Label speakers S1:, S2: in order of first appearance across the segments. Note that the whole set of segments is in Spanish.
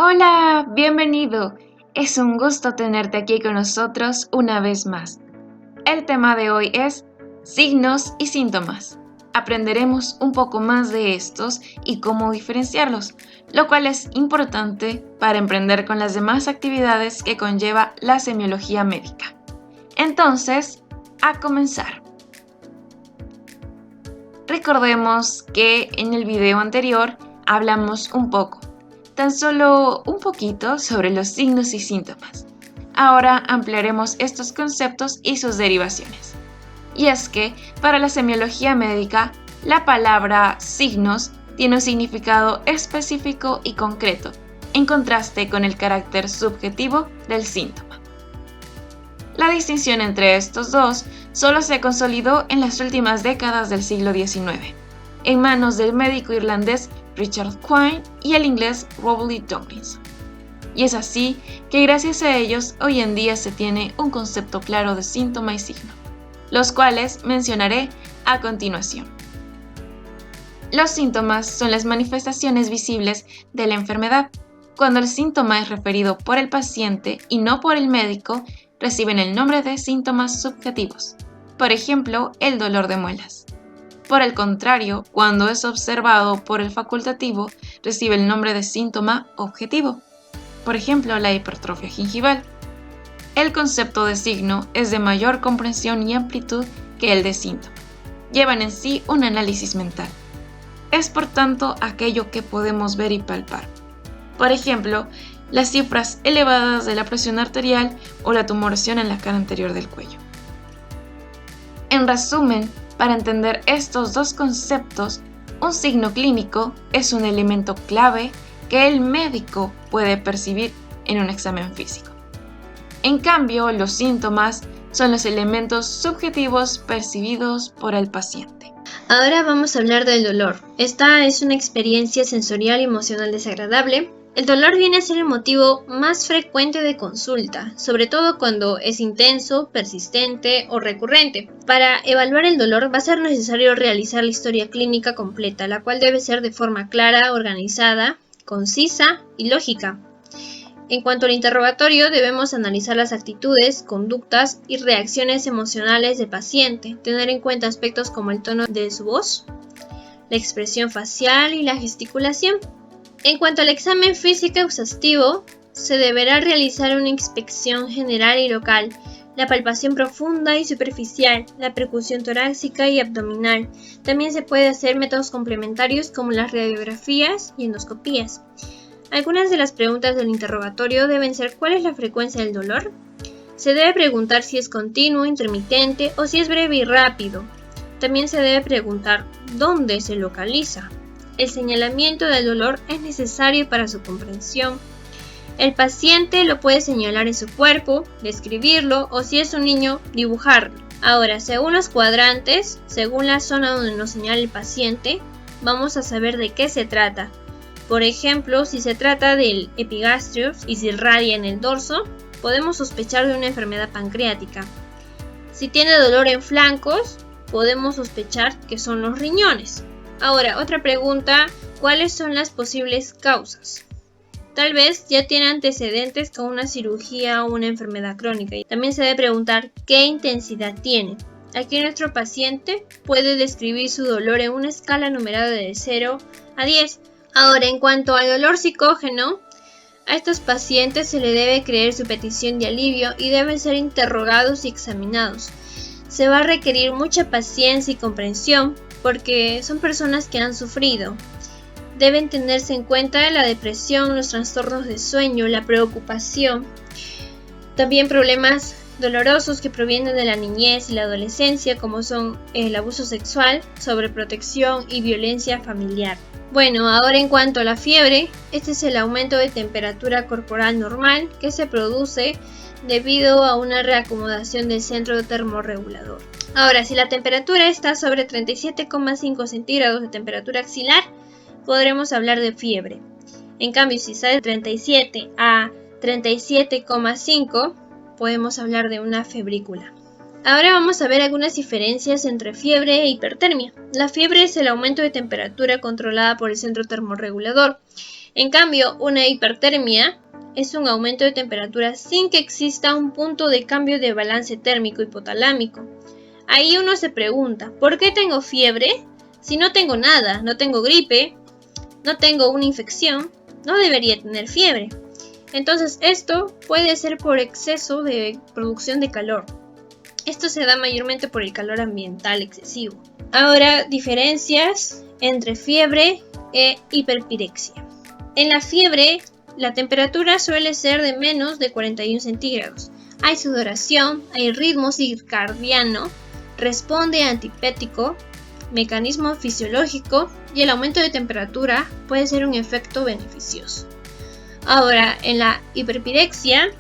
S1: Hola, bienvenido. Es un gusto tenerte aquí con nosotros una vez más. El tema de hoy es signos y síntomas. Aprenderemos un poco más de estos y cómo diferenciarlos, lo cual es importante para emprender con las demás actividades que conlleva la semiología médica. Entonces, a comenzar. Recordemos que en el video anterior hablamos tan solo un poquito sobre los signos y síntomas. Ahora ampliaremos estos conceptos y sus derivaciones. Y es que, para la semiología médica, la palabra signos tiene un significado específico y concreto, en contraste con el carácter subjetivo del síntoma. La distinción entre estos dos solo se consolidó en las últimas décadas del siglo XIX, en manos del médico irlandés Richard Quine y el inglés Rowley Tomlinson. Y es así que gracias a ellos hoy en día se tiene un concepto claro de síntoma y signo, los cuales mencionaré a continuación. Los síntomas son las manifestaciones visibles de la enfermedad. Cuando el síntoma es referido por el paciente y no por el médico, reciben el nombre de síntomas subjetivos. Por ejemplo, el dolor de muelas. Por el contrario, cuando es observado por el facultativo, recibe el nombre de síntoma objetivo. Por ejemplo, la hipertrofia gingival. El concepto de signo es de mayor comprensión y amplitud que el de síntoma. Llevan en sí un análisis mental. Es por tanto aquello que podemos ver y palpar. Por ejemplo, las cifras elevadas de la presión arterial o la tumoración en la cara anterior del cuello. En resumen, para entender estos dos conceptos, un signo clínico es un elemento clave que el médico puede percibir en un examen físico. En cambio, los síntomas son los elementos subjetivos percibidos por el paciente.
S2: Ahora vamos a hablar del dolor. Esta es una experiencia sensorial y emocional desagradable. El dolor viene a ser el motivo más frecuente de consulta, sobre todo cuando es intenso, persistente o recurrente. Para evaluar el dolor va a ser necesario realizar la historia clínica completa, la cual debe ser de forma clara, organizada, concisa y lógica. En cuanto al interrogatorio, debemos analizar las actitudes, conductas y reacciones emocionales del paciente, tener en cuenta aspectos como el tono de su voz, la expresión facial y la gesticulación. En cuanto al examen físico exhaustivo, se deberá realizar una inspección general y local, la palpación profunda y superficial, la percusión torácica y abdominal. También se puede hacer métodos complementarios como las radiografías y endoscopías. Algunas de las preguntas del interrogatorio deben ser: ¿cuál es la frecuencia del dolor? Se debe preguntar si es continuo, intermitente o si es breve y rápido. También se debe preguntar ¿dónde se localiza? El señalamiento del dolor es necesario para su comprensión. El paciente lo puede señalar en su cuerpo, describirlo o, si es un niño, dibujarlo. Ahora, según los cuadrantes, según la zona donde nos señala el paciente, vamos a saber de qué se trata. Por ejemplo, si se trata del epigastrio y si irradia en el dorso, podemos sospechar de una enfermedad pancreática. Si tiene dolor en flancos, podemos sospechar que son los riñones. Ahora, otra pregunta: ¿cuáles son las posibles causas? Tal vez ya tiene antecedentes con una cirugía o una enfermedad crónica. También se debe preguntar qué intensidad tiene. Aquí nuestro paciente puede describir su dolor en una escala numerada de 0 a 10. Ahora, en cuanto al dolor psicógeno, a estos pacientes se le debe creer su petición de alivio y deben ser interrogados y examinados. Se va a requerir mucha paciencia y comprensión porque son personas que han sufrido. Deben tenerse en cuenta la depresión, los trastornos de sueño, la preocupación, también problemas dolorosos que provienen de la niñez y la adolescencia, como son el abuso sexual, sobreprotección y violencia familiar. Bueno, ahora en cuanto a la fiebre, este es el aumento de temperatura corporal normal que se produce debido a una reacomodación del centro termorregulador. Ahora, si la temperatura está sobre 37,5 centígrados de temperatura axilar, podremos hablar de fiebre. En cambio, si sale de 37 a 37,5, podemos hablar de una febrícula. Ahora vamos a ver algunas diferencias entre fiebre e hipertermia. La fiebre es el aumento de temperatura controlada por el centro termorregulador. En cambio, una hipertermia es un aumento de temperatura sin que exista un punto de cambio de balance térmico hipotalámico. Ahí uno se pregunta, ¿por qué tengo fiebre? Si no tengo nada, no tengo gripe, no tengo una infección, no debería tener fiebre. Entonces esto puede ser por exceso de producción de calor. Esto se da mayormente por el calor ambiental excesivo. Ahora, diferencias entre fiebre e hiperpirexia. En la fiebre, la temperatura suele ser de menos de 41 centígrados. Hay sudoración, hay ritmo circadiano, responde antipético, mecanismo fisiológico y el aumento de temperatura puede ser un efecto beneficioso. Ahora, en la hiperpirexia,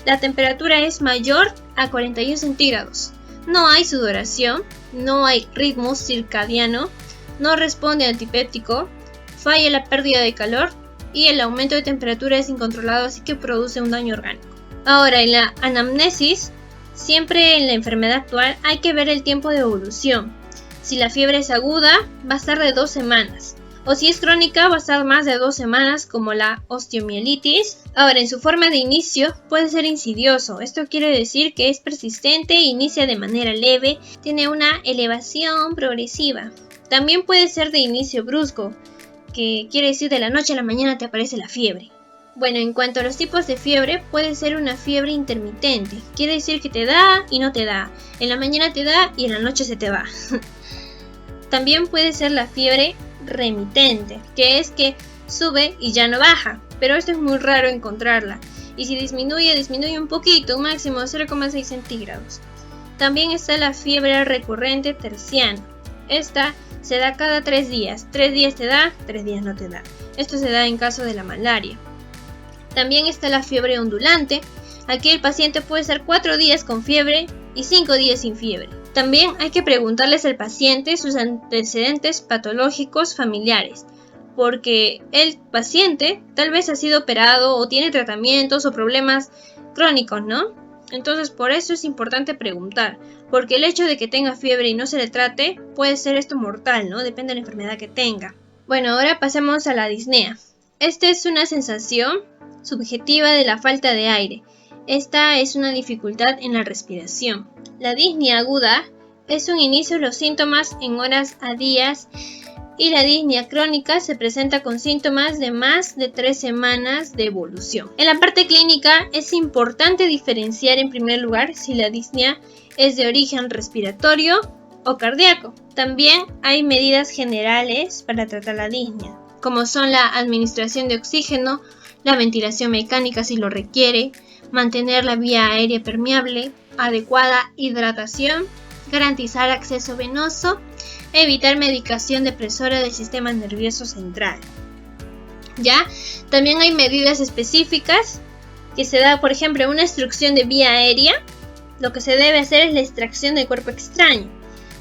S2: la temperatura es mayor a 41 centígrados. No hay sudoración, no hay ritmo circadiano, no responde antipético, falla la pérdida de calor y el aumento de temperatura es incontrolado, así que produce un daño orgánico. Ahora, en la anamnesis, siempre en la enfermedad actual hay que ver el tiempo de evolución. Si la fiebre es aguda, va a estar de 2 semanas. O si es crónica, va a estar más de 2 semanas, como la osteomielitis. Ahora, en su forma de inicio, puede ser insidioso. Esto quiere decir que es persistente, inicia de manera leve, tiene una elevación progresiva. También puede ser de inicio brusco, que quiere decir de la noche a la mañana te aparece la fiebre. Bueno, en cuanto a los tipos de fiebre, puede ser una fiebre intermitente. Quiere decir que te da y no te da. En la mañana te da y en la noche se te va. También puede ser la fiebre remitente, que es que sube y ya no baja, pero esto es muy raro encontrarla. Y si disminuye un poquito, un máximo de 0,6 centígrados. También está la fiebre recurrente terciana. Esta se da cada 3 días. 3 días te da, 3 días no te da. Esto se da en caso de la malaria. También está la fiebre ondulante. Aquí el paciente puede estar 4 días con fiebre y 5 días sin fiebre. También hay que preguntarles al paciente sus antecedentes patológicos familiares, porque el paciente tal vez ha sido operado o tiene tratamientos o problemas crónicos, ¿no? Entonces por eso es importante preguntar, porque el hecho de que tenga fiebre y no se le trate puede ser esto mortal, ¿no? Depende de la enfermedad que tenga. Bueno, ahora pasemos a la disnea. Esta es una sensación subjetiva de la falta de aire. Esta es una dificultad en la respiración. La disnea aguda es un inicio de los síntomas en horas a días y la disnea crónica se presenta con síntomas de más de 3 semanas de evolución. En la parte clínica es importante diferenciar en primer lugar si la disnea es de origen respiratorio o cardíaco. También hay medidas generales para tratar la disnea, como son la administración de oxígeno, la ventilación mecánica si lo requiere, mantener la vía aérea permeable, adecuada hidratación, garantizar acceso venoso, evitar medicación depresora del sistema nervioso central. Ya, también hay medidas específicas que se da, por ejemplo, una obstrucción de vía aérea. Lo que se debe hacer es la extracción del cuerpo extraño.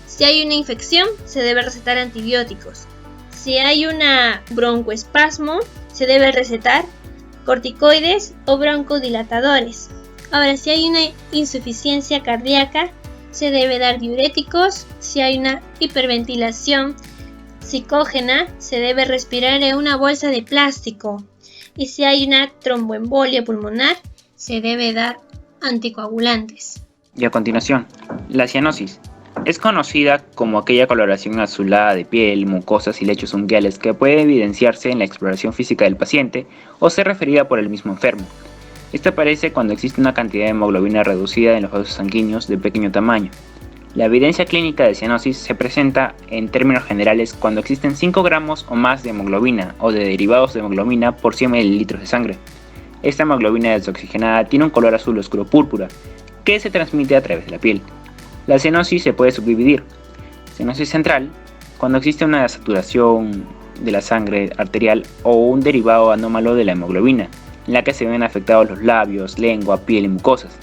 S2: Si hay una infección, se debe recetar antibióticos. Si hay una broncoespasmo, se debe recetar corticoides o broncodilatadores. Ahora, si hay una insuficiencia cardíaca, se debe dar diuréticos. Si hay una hiperventilación psicógena, se debe respirar en una bolsa de plástico. Y si hay una tromboembolia pulmonar, se debe dar anticoagulantes.
S3: Y a continuación, la cianosis. Es conocida como aquella coloración azulada de piel, mucosas y lechos unguiales que puede evidenciarse en la exploración física del paciente o ser referida por el mismo enfermo. Esta aparece cuando existe una cantidad de hemoglobina reducida en los vasos sanguíneos de pequeño tamaño. La evidencia clínica de cianosis se presenta en términos generales cuando existen 5 gramos o más de hemoglobina o de derivados de hemoglobina por 100 mililitros de sangre. Esta hemoglobina desoxigenada tiene un color azul oscuro púrpura que se transmite a través de la piel. La cianosis se puede subdividir. Cianosis central, cuando existe una saturación de la sangre arterial o un derivado anómalo de la hemoglobina, en la que se ven afectados los labios, lengua, piel y mucosas.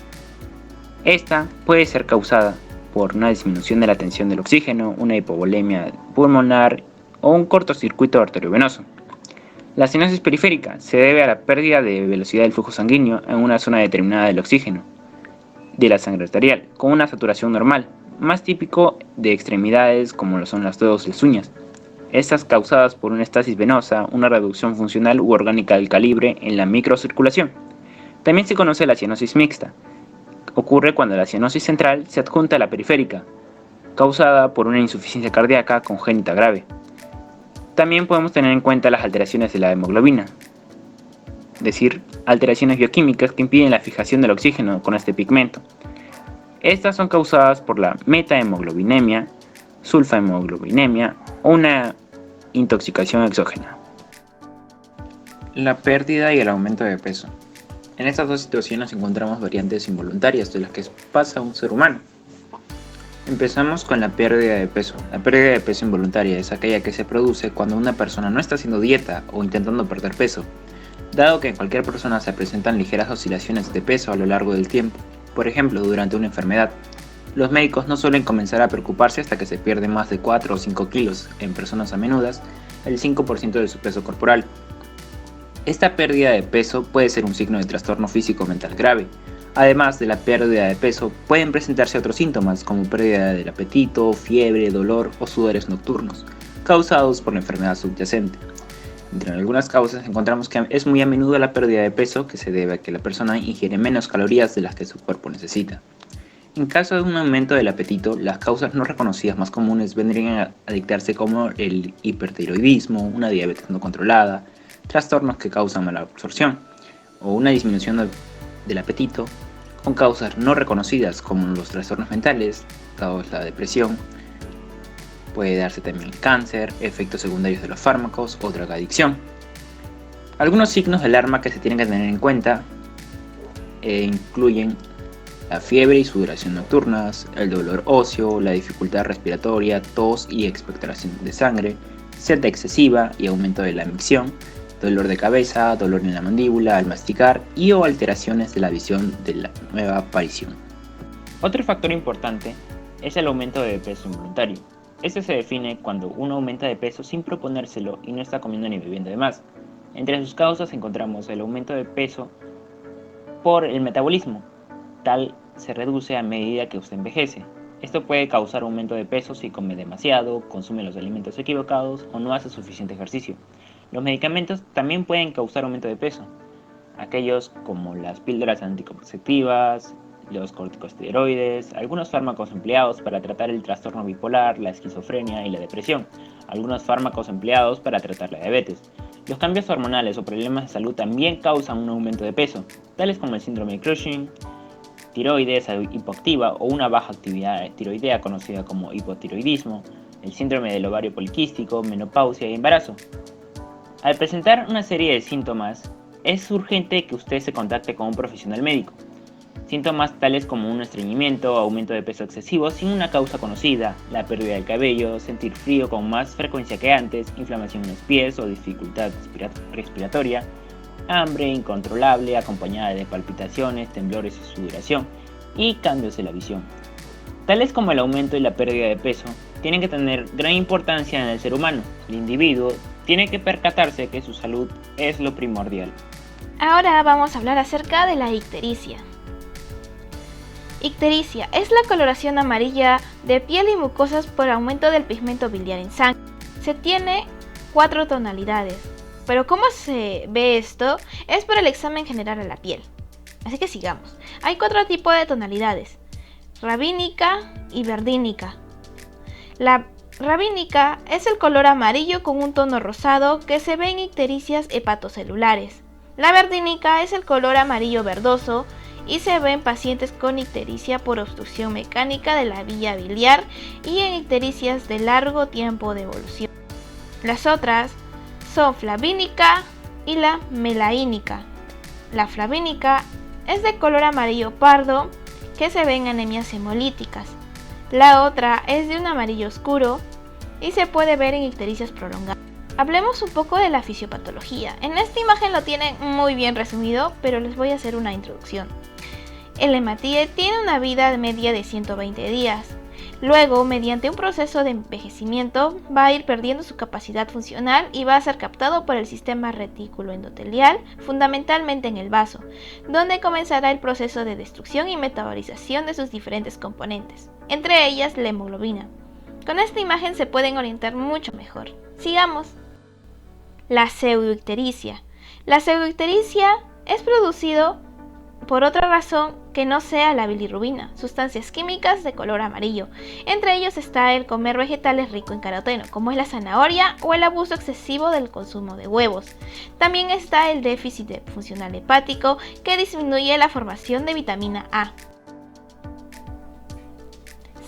S3: Esta puede ser causada por una disminución de la tensión del oxígeno, una hipovolemia pulmonar o un cortocircuito arteriovenoso. La cianosis periférica se debe a la pérdida de velocidad del flujo sanguíneo en una zona determinada del oxígeno de la sangre arterial, con una saturación normal, más típico de extremidades como lo son los dedos y las uñas. estas causadas por una estasis venosa, una reducción funcional u orgánica del calibre en la microcirculación. También se conoce la cianosis mixta. Ocurre cuando la cianosis central se adjunta a la periférica, causada por una insuficiencia cardíaca congénita grave. También podemos tener en cuenta las alteraciones de la hemoglobina, es decir, alteraciones bioquímicas que impiden la fijación del oxígeno con este pigmento. Estas son causadas por la metahemoglobinemia, sulfahemoglobinemia o una intoxicación exógena. La pérdida y el aumento de peso. En estas dos situaciones encontramos variantes involuntarias de las que pasa un ser humano. Empezamos con la pérdida de peso. La pérdida de peso involuntaria es aquella que se produce cuando una persona no está haciendo dieta o intentando perder peso, dado que en cualquier persona se presentan ligeras oscilaciones de peso a lo largo del tiempo, por ejemplo durante una enfermedad. Los médicos no suelen comenzar a preocuparse hasta que se pierde más de 4 o 5 kilos, en personas a menudas, el 5% de su peso corporal. Esta pérdida de peso puede ser un signo de trastorno físico mental grave. Además de la pérdida de peso, pueden presentarse otros síntomas como pérdida del apetito, fiebre, dolor o sudores nocturnos, causados por la enfermedad subyacente. Entre algunas causas encontramos que es muy a menudo la pérdida de peso que se debe a que la persona ingiere menos calorías de las que su cuerpo necesita. En caso de un aumento del apetito, las causas no reconocidas más comunes vendrían a dictarse como el hipertiroidismo, una diabetes no controlada, trastornos que causan mala absorción o una disminución del apetito con causas no reconocidas como los trastornos mentales, dado la depresión. Puede darse también el cáncer, efectos secundarios de los fármacos o drogadicción. Algunos signos de alarma que se tienen que tener en cuenta incluyen la fiebre y sudoración nocturnas, el dolor óseo, la dificultad respiratoria, tos y expectoración de sangre, sed excesiva y aumento de la micción, dolor de cabeza, dolor en la mandíbula al masticar y o alteraciones de la visión de la nueva aparición. Otro factor importante es el aumento de peso involuntario. Este se define cuando uno aumenta de peso sin proponérselo y no está comiendo ni bebiendo de más. Entre sus causas encontramos el aumento de peso por el metabolismo. Tal se reduce a medida que usted envejece. Esto puede causar aumento de peso si come demasiado, consume los alimentos equivocados o no hace suficiente ejercicio. Los medicamentos también pueden causar aumento de peso. Aquellos como las píldoras anticonceptivas, los corticosteroides, algunos fármacos empleados para tratar el trastorno bipolar, la esquizofrenia y la depresión, algunos fármacos empleados para tratar la diabetes. Los cambios hormonales o problemas de salud también causan un aumento de peso, tales como el síndrome de Cushing, tiroides hipoactiva o una baja actividad tiroidea conocida como hipotiroidismo, el síndrome del ovario poliquístico, menopausia y embarazo. Al presentar una serie de síntomas, es urgente que usted se contacte con un profesional médico. Síntomas tales como un estreñimiento, aumento de peso excesivo sin una causa conocida, la pérdida del cabello, sentir frío con más frecuencia que antes, inflamación en los pies o dificultad respiratoria, hambre incontrolable acompañada de palpitaciones, temblores y sudoración, y cambios en la visión. Tales como el aumento y la pérdida de peso tienen que tener gran importancia en el ser humano. El individuo tiene que percatarse que su salud es lo primordial.
S4: Ahora vamos a hablar acerca de la ictericia. Ictericia es la coloración amarilla de piel y mucosas por aumento del pigmento biliar en sangre. Se tiene 4 tonalidades, pero ¿cómo se ve esto? Es por el examen general a la piel. Así que sigamos. Hay 4 tipos de tonalidades: rabínica y verdínica. La rabínica es el color amarillo con un tono rosado que se ve en ictericias hepatocelulares. La verdínica es el color amarillo verdoso y se ve en pacientes con ictericia por obstrucción mecánica de la vía biliar y en ictericias de largo tiempo de evolución. Las otras son flavínica y la melaínica. La flavínica es de color amarillo pardo que se ve en anemias hemolíticas. La otra es de un amarillo oscuro y se puede ver en ictericias prolongadas. Hablemos un poco de la fisiopatología. En esta imagen lo tienen muy bien resumido, pero les voy a hacer una introducción. El hematíe tiene una vida media de 120 días. Luego, mediante un proceso de envejecimiento, va a ir perdiendo su capacidad funcional y va a ser captado por el sistema retículo endotelial, fundamentalmente en el vaso, donde comenzará el proceso de destrucción y metabolización de sus diferentes componentes, entre ellas la hemoglobina. Con esta imagen se pueden orientar mucho mejor. Sigamos. La pseudoictericia. La pseudoictericia es producido por otra razón que no sea la bilirrubina, sustancias químicas de color amarillo. Entre ellos está el comer vegetales ricos en caroteno, como es la zanahoria, o el abuso excesivo del consumo de huevos. También está el déficit funcional hepático, que disminuye la formación de vitamina A.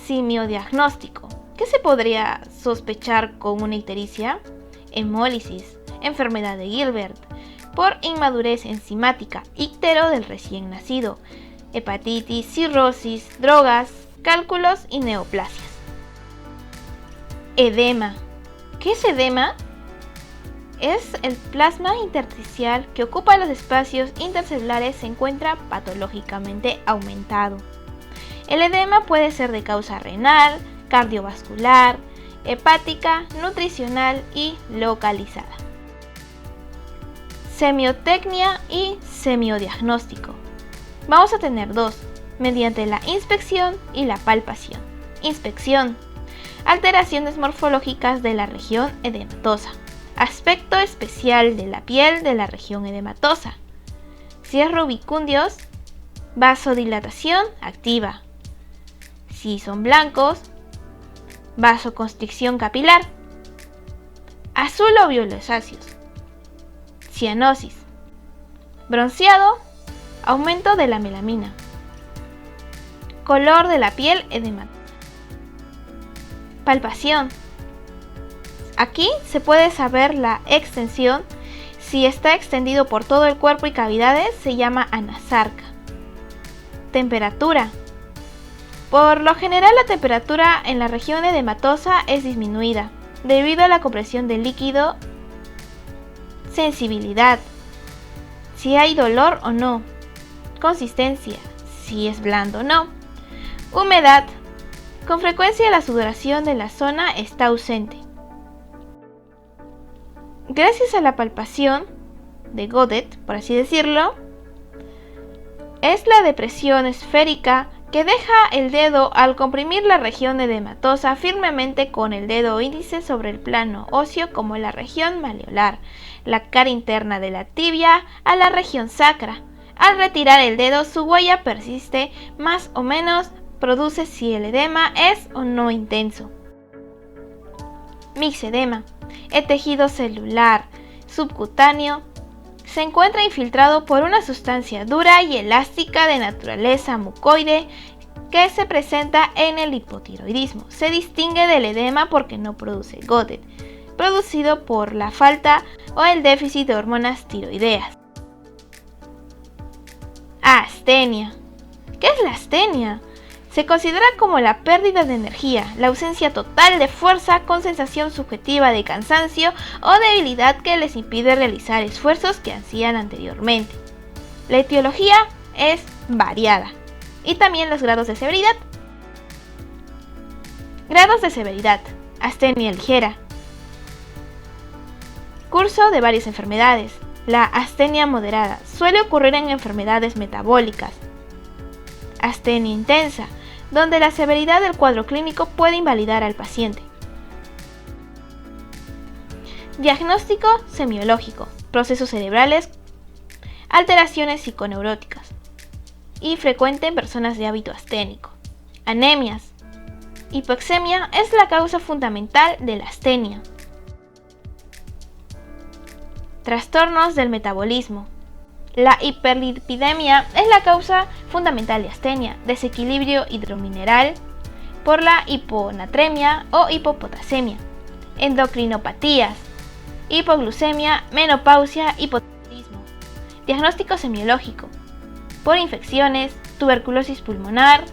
S4: Simiodiagnóstico. ¿Qué se podría sospechar con una ictericia? Hemólisis, enfermedad de Gilbert, por inmadurez enzimática, ictero del recién nacido, hepatitis, cirrosis, drogas, cálculos y neoplasias. Edema. ¿Qué es edema? Es el plasma intersticial que ocupa los espacios intercelulares, se encuentra patológicamente aumentado. El edema puede ser de causa renal, cardiovascular, hepática, nutricional y localizada. Semiotecnia y semiodiagnóstico. Vamos a tener dos, mediante la inspección y la palpación. Inspección. Alteraciones morfológicas de la región edematosa. Aspecto especial de la piel de la región edematosa. Si es rubicundios, vasodilatación activa. Si son blancos, vasoconstricción capilar. Azul o violáceos. Cianosis. Bronceado, aumento de la melamina. Color de la piel edematosa. Palpación. Aquí se puede saber la extensión. Si está extendido por todo el cuerpo y cavidades, se llama anasarca. Temperatura. Por lo general, la temperatura en la región edematosa es disminuida debido a la compresión del líquido. Sensibilidad. Si hay dolor o no. Consistencia. Si es blando o no. Humedad. Con frecuencia la sudoración de la zona está ausente. Gracias a la palpación de Godet, por así decirlo, es la depresión esférica que deja el dedo al comprimir la región edematosa firmemente con el dedo índice sobre el plano óseo, como en la región malleolar, la cara interna de la tibia a la región sacra. Al retirar el dedo, su huella persiste más o menos, produce si el edema es o no intenso. Mixedema. El tejido celular subcutáneo se encuentra infiltrado por una sustancia dura y elástica de naturaleza mucoide que se presenta en el hipotiroidismo. Se distingue del edema porque no produce Godet, producido por la falta o el déficit de hormonas tiroideas. Astenia. ¿Qué es la astenia? Se considera como la pérdida de energía, la ausencia total de fuerza con sensación subjetiva de cansancio o debilidad que les impide realizar esfuerzos que hacían anteriormente. La etiología es variada y también los grados de severidad. Grados de severidad. Astenia ligera. Curso de varias enfermedades. La astenia moderada suele ocurrir en enfermedades metabólicas. Astenia intensa, donde la severidad del cuadro clínico puede invalidar al paciente. Diagnóstico semiológico, procesos cerebrales, alteraciones psiconeuróticas y frecuente en personas de hábito asténico. Anemias. Hipoxemia es la causa fundamental de la astenia. Trastornos del metabolismo. La hiperlipidemia es la causa fundamental de astenia, desequilibrio hidromineral por la hiponatremia o hipopotasemia, endocrinopatías, hipoglucemia, menopausia, hipotiroidismo. Diagnóstico semiológico por infecciones, tuberculosis pulmonar,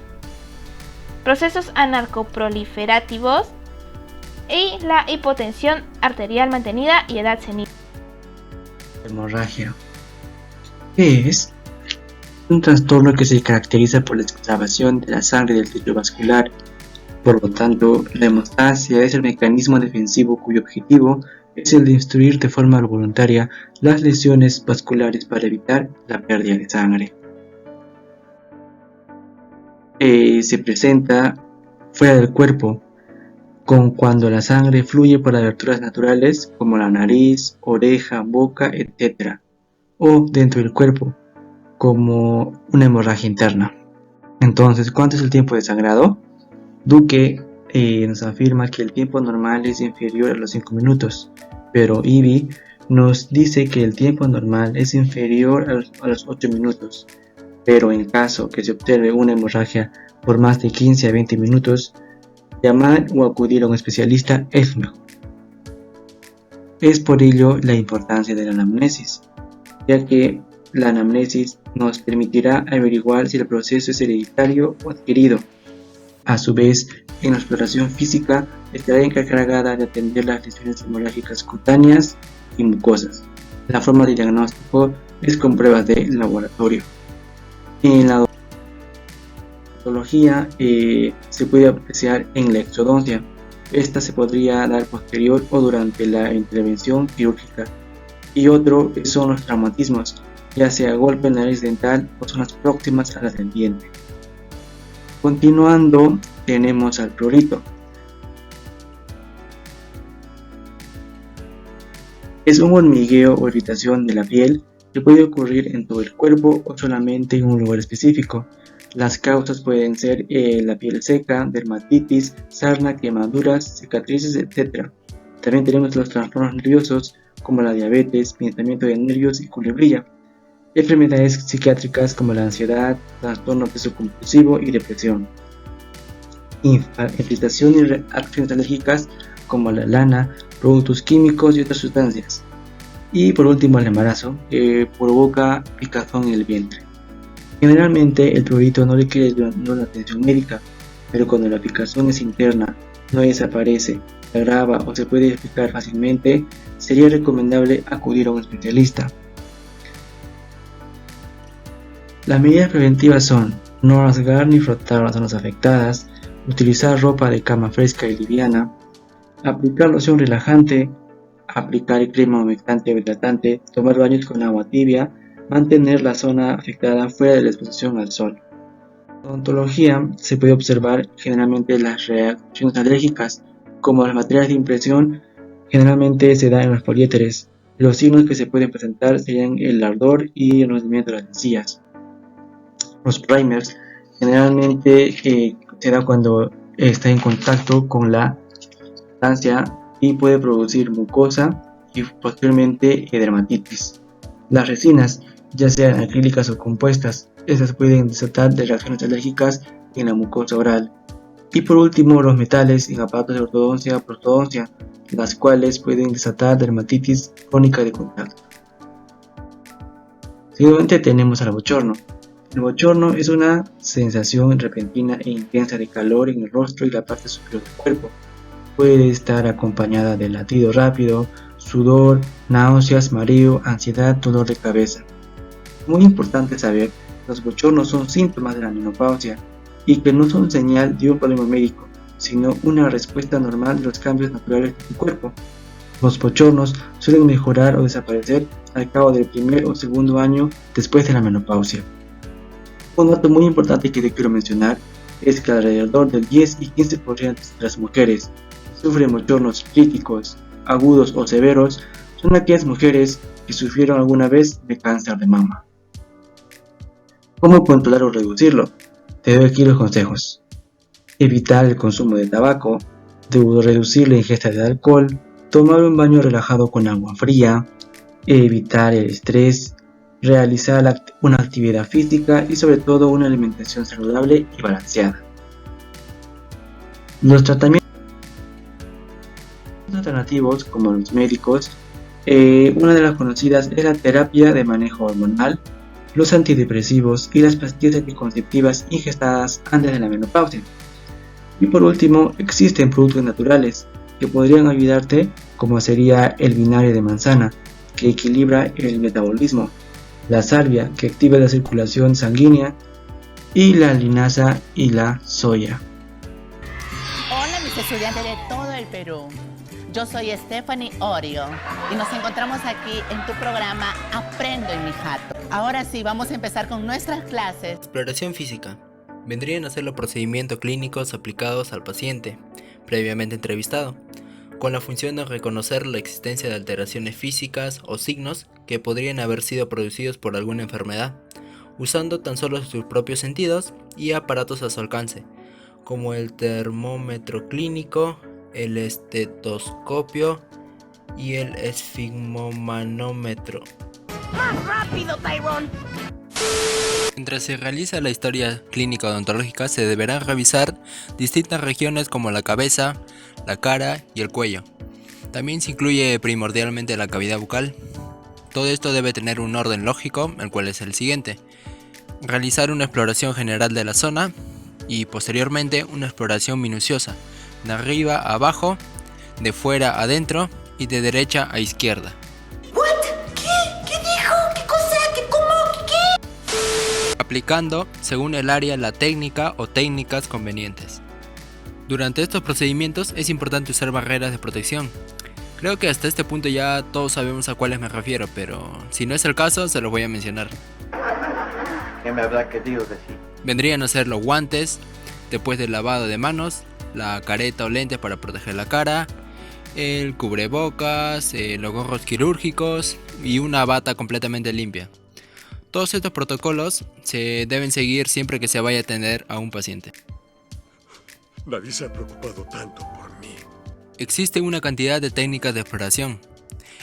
S4: procesos anarcoproliferativos y la hipotensión arterial mantenida y edad senil.
S5: Hemorragia. ¿Qué es? Un trastorno que se caracteriza por la excavación de la sangre del tejido vascular. Por lo tanto, la hemostasia es el mecanismo defensivo cuyo objetivo es el de instruir de forma voluntaria las lesiones vasculares para evitar la pérdida de sangre. Se presenta fuera del cuerpo, con cuando la sangre fluye por aberturas naturales como la nariz, oreja, boca, etc. o dentro del cuerpo como una hemorragia interna. Entonces, ¿cuánto es el tiempo de sangrado? Duque nos afirma que el tiempo normal es inferior a los 5 minutos, pero Ivy nos dice que el tiempo normal es inferior a los 8 minutos, pero en caso que se observe una hemorragia por más de 15 a 20 minutos, llamar o acudir a un especialista es mejor. Es por ello la importancia de la anamnesis, ya que la anamnesis nos permitirá averiguar si el proceso es hereditario o adquirido. A su vez, en la exploración física estará encargada de atender las lesiones hemorrágicas cutáneas y mucosas. La forma de diagnóstico es con pruebas de laboratorio. En la odontología se puede apreciar en la exodoncia. Esta se podría dar posterior o durante la intervención quirúrgica. Y otro son los traumatismos, ya sea golpe en la nariz dental o zonas próximas a la del diente. Continuando, tenemos al prurito. Es un hormigueo o irritación de la piel que puede ocurrir en todo el cuerpo o solamente en un lugar específico. Las causas pueden ser la piel seca, dermatitis, sarna, quemaduras, cicatrices, etc. También tenemos los trastornos nerviosos como la diabetes, pinzamiento de nervios y culebrilla. Enfermedades psiquiátricas como la ansiedad, trastorno obsesivo-compulsivo y depresión. Irritación y reacciones alérgicas como la lana, productos químicos y otras sustancias. Y por último el embarazo, que provoca picazón en el vientre. Generalmente el prurito no requiere de una atención médica, pero cuando la picazón es interna, no desaparece, se agrava o se puede explicar fácilmente, sería recomendable acudir a un especialista. Las medidas preventivas son no rasgar ni frotar las zonas afectadas, utilizar ropa de cama fresca y liviana, aplicar loción relajante, aplicar crema humectante o hidratante, tomar baños con agua tibia, mantener la zona afectada fuera de la exposición al sol. En odontología se puede observar generalmente las reacciones alérgicas, como los materiales de impresión generalmente se dan en los poliésteres. Los signos que se pueden presentar serían el ardor y el enrojecimiento de las encías. Los primers generalmente se da cuando está en contacto con la sustancia y puede producir mucosa y posteriormente dermatitis. Las resinas, ya sean acrílicas o compuestas, estas pueden desatar de reacciones alérgicas en la mucosa oral. Y por último, los metales en aparatos de ortodoncia o prostodoncia, las cuales pueden desatar dermatitis crónica de contacto. Seguidamente tenemos al bochorno. El bochorno es una sensación repentina e intensa de calor en el rostro y la parte superior del cuerpo. Puede estar acompañada de latido rápido, sudor, náuseas, mareo, ansiedad, dolor de cabeza. Muy importante saber, los bochornos son síntomas de la menopausia y que no son señal de un problema médico, sino una respuesta normal de los cambios naturales de tu cuerpo. Los bochornos suelen mejorar o desaparecer al cabo del primer o segundo año después de la menopausia. Un dato muy importante que te quiero mencionar es que alrededor del 10 y 15% de las mujeres que sufren bochornos críticos, agudos o severos son aquellas mujeres que sufrieron alguna vez de cáncer de mama. ¿Cómo controlar o reducirlo? Te doy aquí los consejos. Evitar el consumo de tabaco, reducir la ingesta de alcohol, tomar un baño relajado con agua fría, evitar el estrés, realizar una actividad física y sobre todo una alimentación saludable y balanceada. Los tratamientos alternativos como los médicos, una de las conocidas es la terapia de manejo hormonal, los antidepresivos y las pastillas anticonceptivas ingestadas antes de la menopausia. Y por último, existen productos naturales que podrían ayudarte, como sería el vinagre de manzana, que equilibra el metabolismo, la salvia, que activa la circulación sanguínea, y la linaza y la soya.
S6: Hola mis estudiantes de todo el Perú, yo soy Stephanie Orio y nos encontramos aquí en tu programa Aprendo en mi Jato. Ahora sí, vamos a empezar con nuestras clases.
S7: Exploración física. Vendrían a ser los procedimientos clínicos aplicados al paciente. previamente entrevistado, con la función de reconocer la existencia de alteraciones físicas o signos que podrían haber sido producidos por alguna enfermedad, usando tan solo sus propios sentidos y aparatos a su alcance, como el termómetro clínico, el estetoscopio y el esfigmomanómetro.
S6: ¡Más rápido, Tyrone!
S7: Mientras se realiza la historia clínica odontológica, se deberán revisar distintas regiones como la cabeza, la cara y el cuello. También se incluye primordialmente la cavidad bucal. Todo esto debe tener un orden lógico, el cual es el siguiente: realizar una exploración general de la zona y posteriormente una exploración minuciosa, de arriba a abajo, de fuera a adentro y de derecha a izquierda. Aplicando, según el área, la técnica o técnicas convenientes. Durante estos procedimientos es importante usar barreras de protección. Creo que hasta este punto ya todos sabemos a cuáles me refiero, pero si no es el caso, se los voy a mencionar.
S8: ¿Qué me habrá querido decir?
S7: Vendrían a ser los guantes, después del lavado de manos, la careta o lentes para proteger la cara, el cubrebocas, los gorros quirúrgicos y una bata completamente limpia. Todos estos protocolos se deben seguir siempre que se vaya a atender a un paciente.
S9: Nadie se ha preocupado tanto por mí.
S7: Existe una cantidad de técnicas de exploración.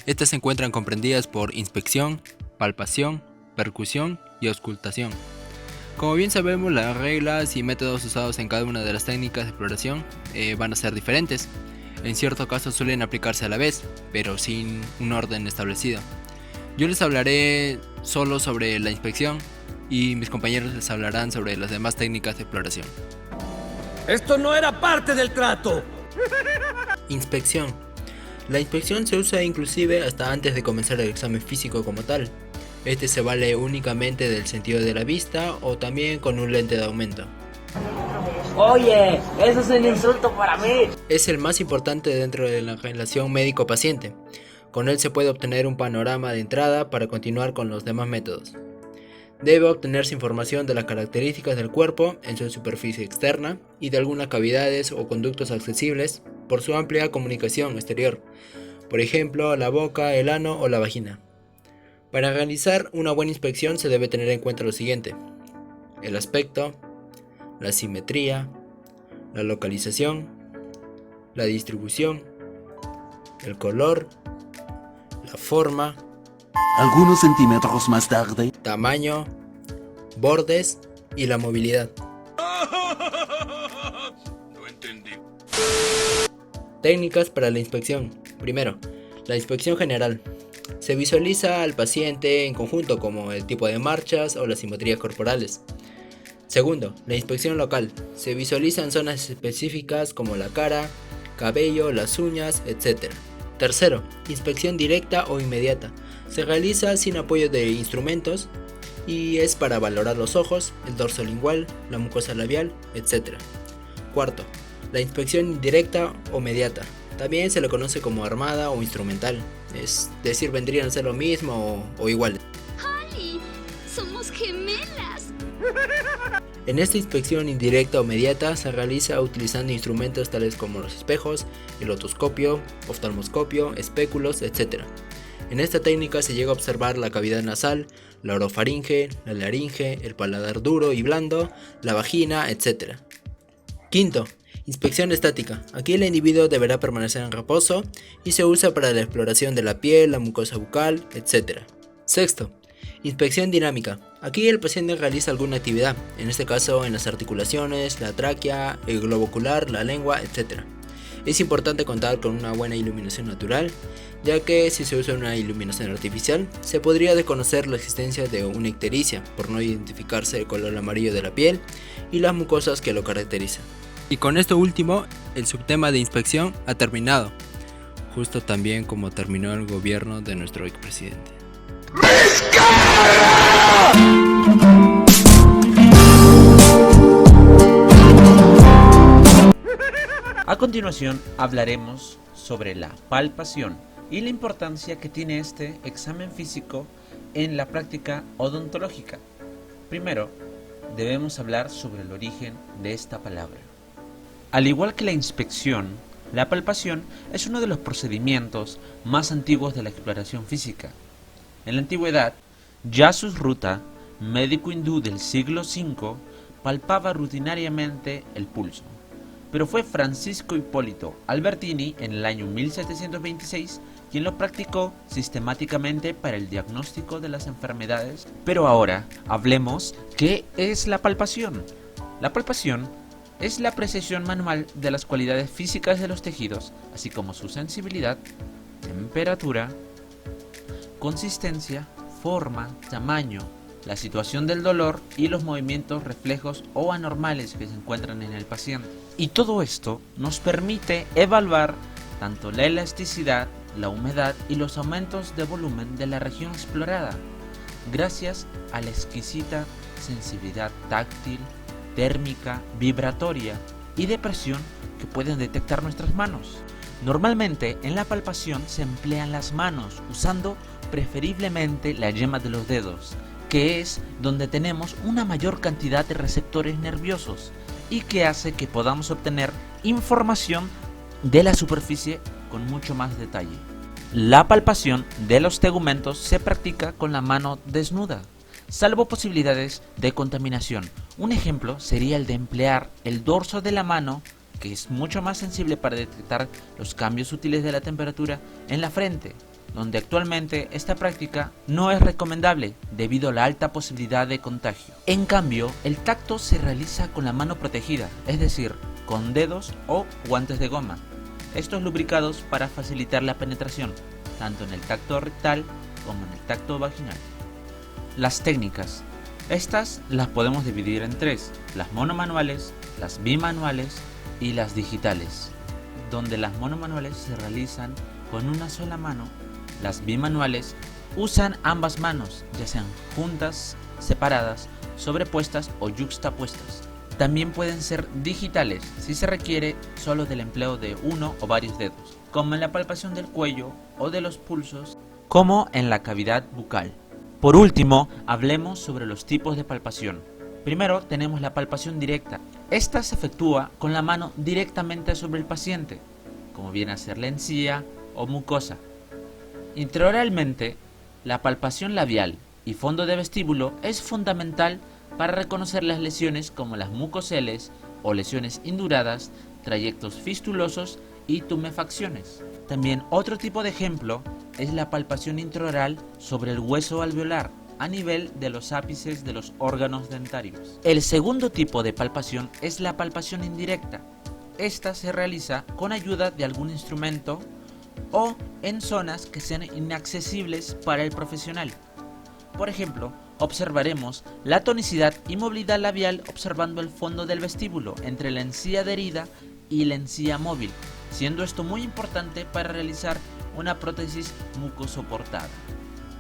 S7: Estas se encuentran comprendidas por inspección, palpación, percusión y auscultación. Como bien sabemos, las reglas y métodos usados en cada una de las técnicas de exploración van a ser diferentes. En ciertos casos suelen aplicarse a la vez, pero sin un orden establecido. Yo les hablaré solo sobre la inspección y mis compañeros les hablarán sobre las demás técnicas de exploración.
S9: ¡Esto no era parte del trato!
S7: Inspección. La inspección se usa inclusive hasta antes de comenzar el examen físico como tal. Este se vale únicamente del sentido de la vista o también con un lente de aumento.
S10: Oye, eso es un insulto para mí.
S7: Es el más importante dentro de la relación médico-paciente. Con él se puede obtener un panorama de entrada para continuar con los demás métodos. Debe obtenerse información de las características del cuerpo en su superficie externa y de algunas cavidades o conductos accesibles por su amplia comunicación exterior, por ejemplo la boca, el ano o la vagina. Para realizar una buena inspección se debe tener en cuenta lo siguiente: el aspecto, la simetría, la localización, la distribución, el color, la forma,
S11: algunos centímetros más tarde,
S7: tamaño, bordes y la movilidad.
S9: No entendí.
S7: Técnicas para la inspección. Primero, la inspección general. Se visualiza al paciente en conjunto, como el tipo de marchas o las simetrías corporales. Segundo, la inspección local. Se visualizan zonas específicas como la cara, cabello, las uñas, etc. Tercero, inspección directa o inmediata. Se realiza sin apoyo de instrumentos y es para valorar los ojos, el dorso lingual, la mucosa labial, etc. Cuarto, la inspección indirecta o mediata. También se le conoce como armada o instrumental. Es decir, vendrían a ser lo mismo o iguales.
S12: ¡Holly! ¡Somos gemelas!
S7: En esta inspección indirecta o mediata se realiza utilizando instrumentos tales como los espejos, el otoscopio, oftalmoscopio, espéculos, etc. En esta técnica se llega a observar la cavidad nasal, la orofaringe, la laringe, el paladar duro y blando, la vagina, etc. Quinto, inspección estática. Aquí el individuo deberá permanecer en reposo y se usa para la exploración de la piel, la mucosa bucal, etc. Sexto, inspección dinámica. Aquí el paciente realiza alguna actividad, en este caso en las articulaciones, la tráquea, el globo ocular, la lengua, etc. Es importante contar con una buena iluminación natural, ya que si se usa una iluminación artificial, se podría desconocer la existencia de una ictericia, por no identificarse el color amarillo de la piel y las mucosas que lo caracterizan. Y con esto último, el subtema de inspección ha terminado, justo también como terminó el gobierno de nuestro expresidente.
S13: A continuación hablaremos sobre la palpación y la importancia que tiene este examen físico en la práctica odontológica. Primero, debemos hablar sobre el origen de esta palabra. Al igual que la inspección, la palpación es uno de los procedimientos más antiguos de la exploración física. En la antigüedad, Jassus Ruta, médico hindú del siglo V, palpaba rutinariamente el pulso. Pero fue Francisco Hipólito Albertini en el año 1726 quien lo practicó sistemáticamente para el diagnóstico de las enfermedades. Pero ahora hablemos qué es la palpación. La palpación es la apreciación manual de las cualidades físicas de los tejidos, así como su sensibilidad, temperatura, consistencia, forma, tamaño, la situación del dolor y los movimientos reflejos o anormales que se encuentran en el paciente. Y todo esto nos permite evaluar tanto la elasticidad, la humedad y los aumentos de volumen de la región explorada, gracias a la exquisita sensibilidad táctil, térmica, vibratoria y de presión que pueden detectar nuestras manos. Normalmente en la palpación se emplean las manos, usando preferiblemente la yema de los dedos, que es donde tenemos una mayor cantidad de receptores nerviosos y que hace que podamos obtener información de la superficie con mucho más detalle. La palpación de los tegumentos se practica con la mano desnuda, salvo posibilidades de contaminación. Un ejemplo sería el de emplear el dorso de la mano, que es mucho más sensible para detectar los cambios sutiles de la temperatura, en la frente, donde actualmente esta práctica no es recomendable debido a la alta posibilidad de contagio. En cambio, el tacto se realiza con la mano protegida, es decir, con dedos o guantes de goma, estos lubricados para facilitar la penetración, tanto en el tacto rectal como en el tacto vaginal. Las técnicas. Estas las podemos dividir en tres: las monomanuales, las bimanuales y las digitales, donde las monomanuales se realizan con una sola mano. Las bimanuales usan ambas manos, ya sean juntas, separadas, sobrepuestas o yuxtapuestas. También pueden ser digitales si se requiere solo del empleo de uno o varios dedos, como en la palpación del cuello o de los pulsos, como en la cavidad bucal. Por último, hablemos sobre los tipos de palpación. Primero tenemos la palpación directa. Esta se efectúa con la mano directamente sobre el paciente, como viene a ser la encía o mucosa. Intraoralmente, la palpación labial y fondo de vestíbulo es fundamental para reconocer las lesiones como las mucoceles o lesiones induradas, trayectos fistulosos y tumefacciones. También otro tipo de ejemplo es la palpación intraoral sobre el hueso alveolar a nivel de los ápices de los órganos dentarios. El segundo tipo de palpación es la palpación indirecta. Esta se realiza con ayuda de algún instrumento o en zonas que sean inaccesibles para el profesional. Por ejemplo, observaremos la tonicidad y movilidad labial observando el fondo del vestíbulo entre la encía adherida y la encía móvil, siendo esto muy importante para realizar una prótesis mucosoportada.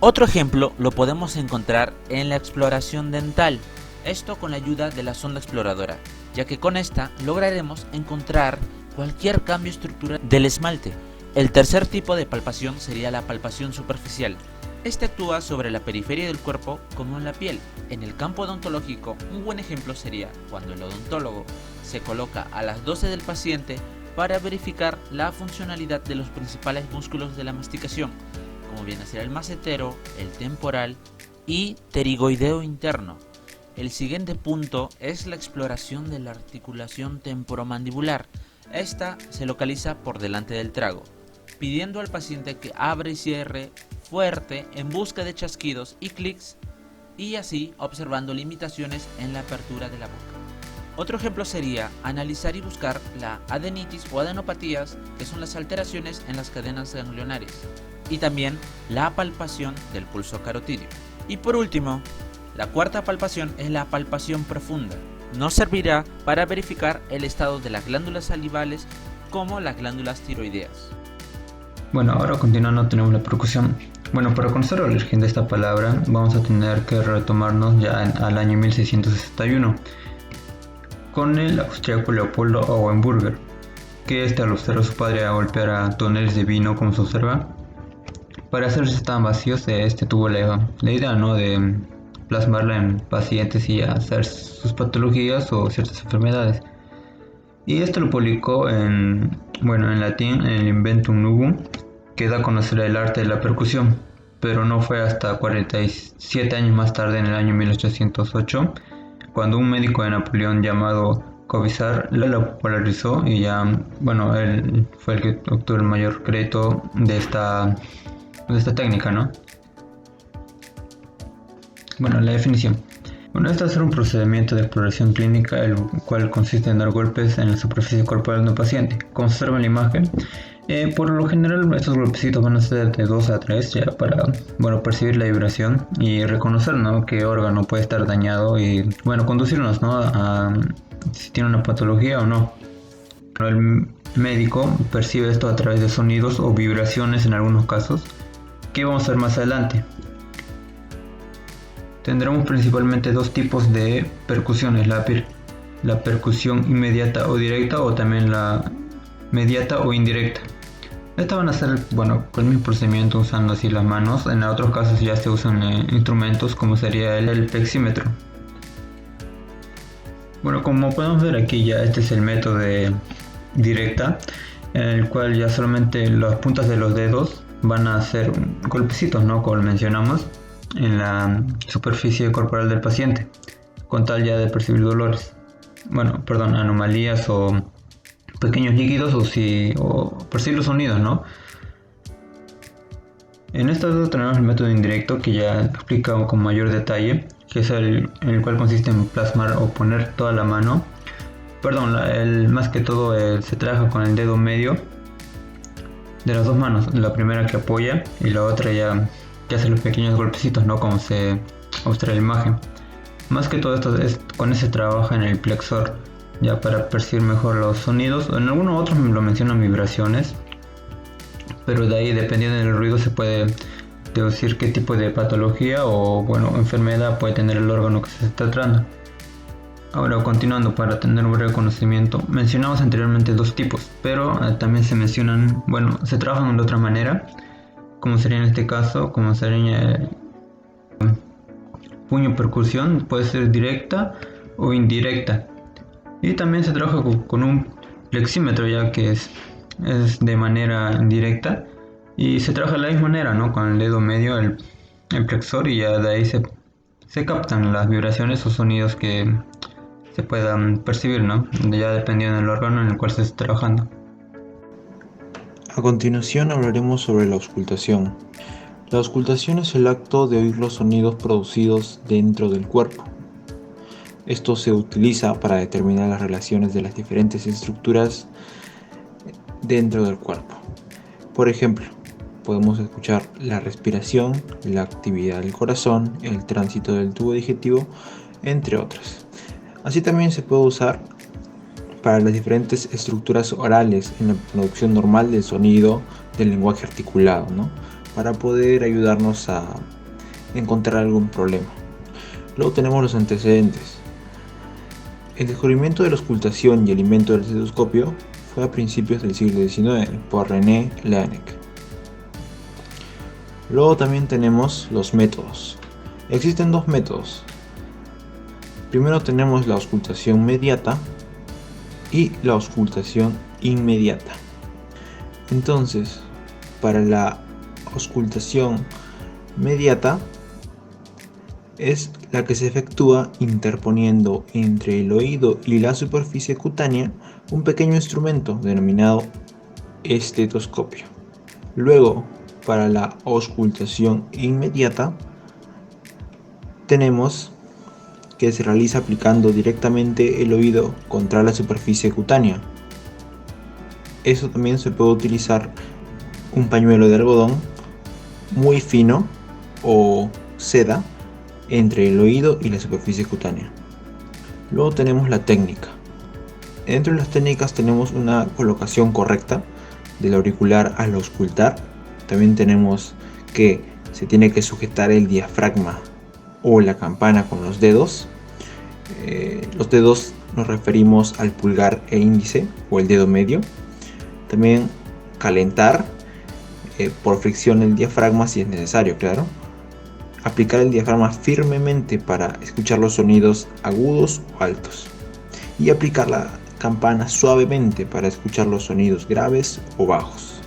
S13: Otro ejemplo lo podemos encontrar en la exploración dental, esto con la ayuda de la sonda exploradora, ya que con esta lograremos encontrar cualquier cambio estructural del esmalte. El tercer tipo de palpación sería la palpación superficial. Este actúa sobre la periferia del cuerpo como en la piel. En el campo odontológico, un buen ejemplo sería cuando el odontólogo se coloca a las 12 del paciente para verificar la funcionalidad de los principales músculos de la masticación, como viene a ser el macetero, el temporal y pterigoideo interno. El siguiente punto es la exploración de la articulación temporomandibular. Esta se localiza por delante del trago, pidiendo al paciente que abra y cierre fuerte en busca de chasquidos y clics, y así observando limitaciones en la apertura de la boca. Otro ejemplo sería analizar y buscar la adenitis o adenopatías, que son las alteraciones en las cadenas ganglionares, y también la palpación del pulso carotídeo. Y por último, la cuarta palpación es la palpación profunda. Nos servirá para verificar el estado de las glándulas salivales como las glándulas tiroideas.
S5: Bueno, ahora continuando tenemos la percusión. Bueno, para conocer el origen de esta palabra vamos a tener que retomarnos ya al año 1661 con el austriaco Leopoldo Auenburger, que al observar a su padre a golpear a toneles de vino, como se observa, para hacerse tan vacíos, tuvo la idea, ¿no?, de plasmarla en pacientes y hacer sus patologías o ciertas enfermedades.
S14: Y esto lo publicó en latín, en el Inventum Novum, que da a conocer el arte de la percusión, pero no fue hasta 47 años más tarde, en el año 1808, cuando un médico de Napoleón llamado Cobizar la popularizó y ya, él fue el que obtuvo el mayor crédito de esta técnica, ¿no? La definición. Este es un procedimiento de exploración clínica, el cual consiste en dar golpes en la superficie corporal de un paciente. Como se observa en la imagen, por lo general estos golpecitos van a ser de 2 a 3 ya para percibir la vibración y reconocer, ¿no?, qué órgano puede estar dañado y conducirnos, ¿no?, a si tiene una patología o no. El médico percibe esto a través de sonidos o vibraciones en algunos casos, que vamos a ver más adelante. Tendremos principalmente dos tipos de percusiones, la percusión inmediata o directa, o también la mediata o indirecta. Estas van a ser con el mismo procedimiento, usando así las manos. En otros casos ya se usan instrumentos como sería el plexímetro. Como podemos ver aquí, ya este es el método de directa, en el cual ya solamente las puntas de los dedos van a hacer golpecitos, ¿no?, como mencionamos, en la superficie corporal del paciente, con tal ya de percibir dolores, anomalías o pequeños líquidos, o percibir los sonidos, ¿no? En esta tenemos el método indirecto, que ya explica con mayor detalle, que es en el cual consiste en plasmar o poner toda la mano, más que todo se trabaja con el dedo medio de las dos manos, la primera que apoya y la otra ya que hace los pequeños golpecitos, ¿no?, como se muestra en la imagen. Más que todo esto con ese trabaja en el plexor, ya para percibir mejor los sonidos. En algunos otros lo mencionan vibraciones, pero de ahí, dependiendo del ruido, se puede deducir qué tipo de patología o enfermedad puede tener el órgano que se está tratando. Ahora, continuando, para tener un breve conocimiento, mencionamos anteriormente dos tipos, pero también se mencionan, se trabajan de otra manera, como sería en este caso, como sería puño percusión, puede ser directa o indirecta. Y también se trabaja con un plexímetro, ya que es de manera indirecta, y se trabaja de la misma manera, ¿no?, con el dedo medio, el plexor, y ya de ahí se captan las vibraciones o sonidos que se puedan percibir, ¿no?, ya dependiendo del órgano en el cual se esté trabajando.
S15: A continuación hablaremos sobre la auscultación. La auscultación es el acto de oír los sonidos producidos dentro del cuerpo. Esto se utiliza para determinar las relaciones de las diferentes estructuras dentro del cuerpo. Por ejemplo, podemos escuchar la respiración, la actividad del corazón, el tránsito del tubo digestivo, entre otras. Así también se puede usar para las diferentes estructuras orales en la producción normal del sonido del lenguaje articulado, ¿no?, para poder ayudarnos a encontrar algún problema. Luego tenemos los antecedentes. El descubrimiento de la auscultación y el invento del estetoscopio fue a principios del siglo XIX por René Laennec. Luego también tenemos los métodos. Existen dos métodos. Primero tenemos la auscultación mediata y la auscultación inmediata. Entonces, para la auscultación mediata es la que se efectúa interponiendo entre el oído y la superficie cutánea un pequeño instrumento denominado estetoscopio. Luego, para la auscultación inmediata tenemos que se realiza aplicando directamente el oído contra la superficie cutánea. Eso también se puede utilizar un pañuelo de algodón muy fino o seda entre el oído y la superficie cutánea. Luego tenemos la técnica. Dentro de las técnicas tenemos una colocación correcta del auricular al auscultar. También tenemos que se tiene que sujetar el diafragma o la campana con los dedos. Los dedos nos referimos al pulgar e índice o el dedo medio. También calentar por fricción el diafragma si es necesario, claro. Aplicar el diafragma firmemente para escuchar los sonidos agudos o altos. Y aplicar la campana suavemente para escuchar los sonidos graves o bajos.